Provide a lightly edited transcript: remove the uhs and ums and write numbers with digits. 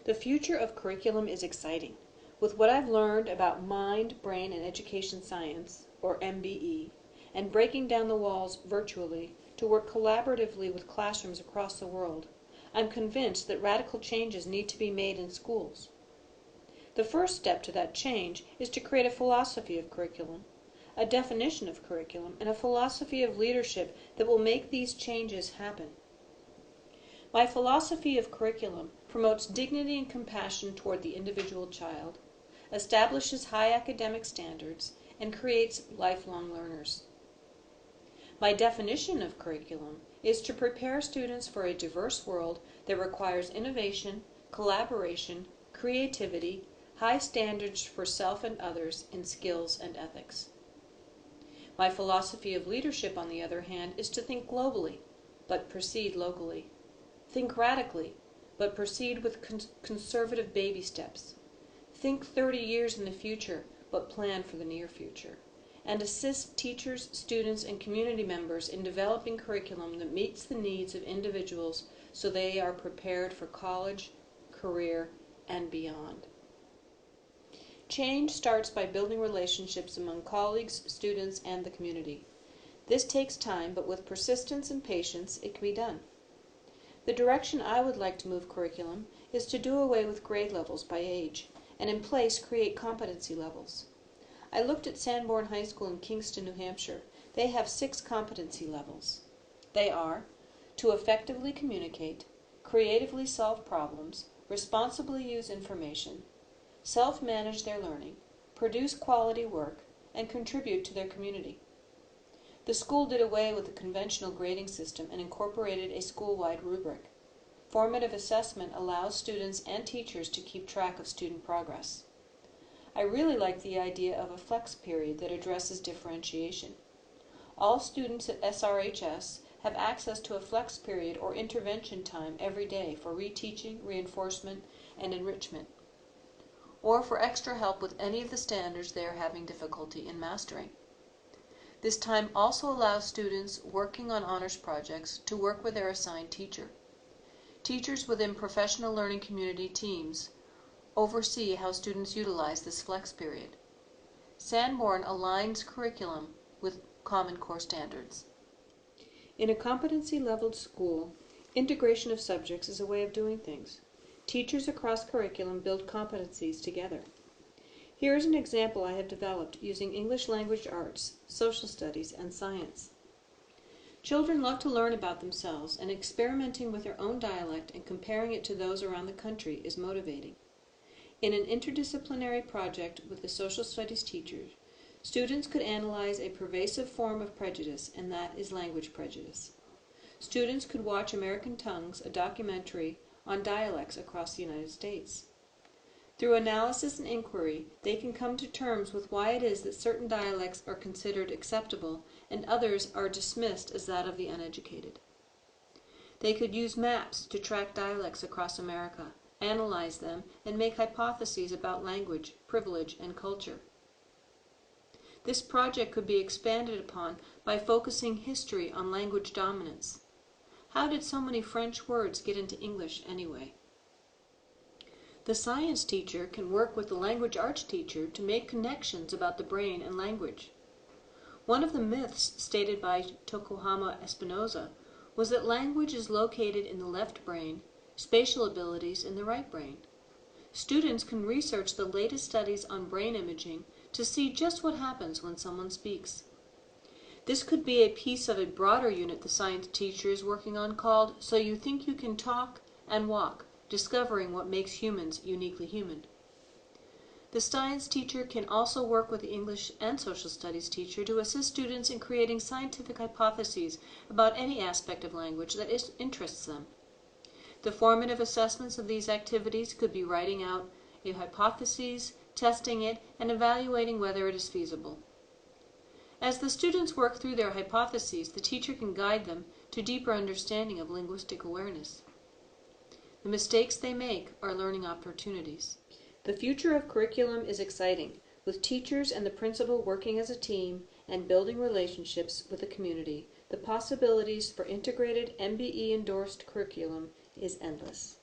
The future of curriculum is exciting. With what I've learned about mind, brain, and education science, or MBE, and breaking down the walls virtually to work collaboratively with classrooms across the world, I'm convinced that radical changes need to be made in schools. The first step to that change is to create a philosophy of curriculum, a definition of curriculum, and a philosophy of leadership that will make these changes happen. My philosophy of curriculum promotes dignity and compassion toward the individual child, establishes high academic standards, and creates lifelong learners. My definition of curriculum is to prepare students for a diverse world that requires innovation, collaboration, creativity, high standards for self and others, and skills and ethics. My philosophy of leadership, on the other hand, is to think globally, but proceed locally. Think radically, but proceed with conservative baby steps. Think 30 years in the future, but plan for the near future. And assist teachers, students, and community members in developing curriculum that meets the needs of individuals so they are prepared for college, career, and beyond. Change starts by building relationships among colleagues, students, and the community. This takes time, but with persistence and patience, it can be done. The direction I would like to move curriculum is to do away with grade levels by age, and in place create competency levels. I looked at Sanborn High School in Kingston, New Hampshire. They have 6 competency levels. They are to effectively communicate, creatively solve problems, responsibly use information, self-manage their learning, produce quality work, and contribute to their community. The school did away with the conventional grading system and incorporated a school-wide rubric. Formative assessment allows students and teachers to keep track of student progress. I really like the idea of a flex period that addresses differentiation. All students at SRHS have access to a flex period or intervention time every day for reteaching, reinforcement, and enrichment, or for extra help with any of the standards they are having difficulty in mastering. This time also allows students working on honors projects to work with their assigned teacher. Teachers within professional learning community teams oversee how students utilize this flex period. Sanborn aligns curriculum with Common Core standards. In a competency-leveled school, integration of subjects is a way of doing things. Teachers across curriculum build competencies together. Here is an example I have developed using English language arts, social studies, and science. Children love to learn about themselves, and experimenting with their own dialect and comparing it to those around the country is motivating. In an interdisciplinary project with the social studies teachers, students could analyze a pervasive form of prejudice, and that is language prejudice. Students could watch American Tongues, a documentary on dialects across the United States. Through analysis and inquiry, they can come to terms with why it is that certain dialects are considered acceptable and others are dismissed as that of the uneducated. They could use maps to track dialects across America, analyze them, and make hypotheses about language, privilege, and culture. This project could be expanded upon by focusing history on language dominance. How did so many French words get into English anyway? The science teacher can work with the language arts teacher to make connections about the brain and language. One of the myths stated by Tokuhama Espinosa was that language is located in the left brain, spatial abilities in the right brain. Students can research the latest studies on brain imaging to see just what happens when someone speaks. This could be a piece of a broader unit the science teacher is working on called So You Think You Can Talk and Walk, Discovering What Makes Humans Uniquely Human. The science teacher can also work with the English and social studies teacher to assist students in creating scientific hypotheses about any aspect of language that interests them. The formative assessments of these activities could be writing out a hypothesis, testing it, and evaluating whether it is feasible. As the students work through their hypotheses, the teacher can guide them to deeper understanding of linguistic awareness. The mistakes they make are learning opportunities. The future of curriculum is exciting, with teachers and the principal working as a team and building relationships with the community. The possibilities for integrated MBE-endorsed curriculum is endless.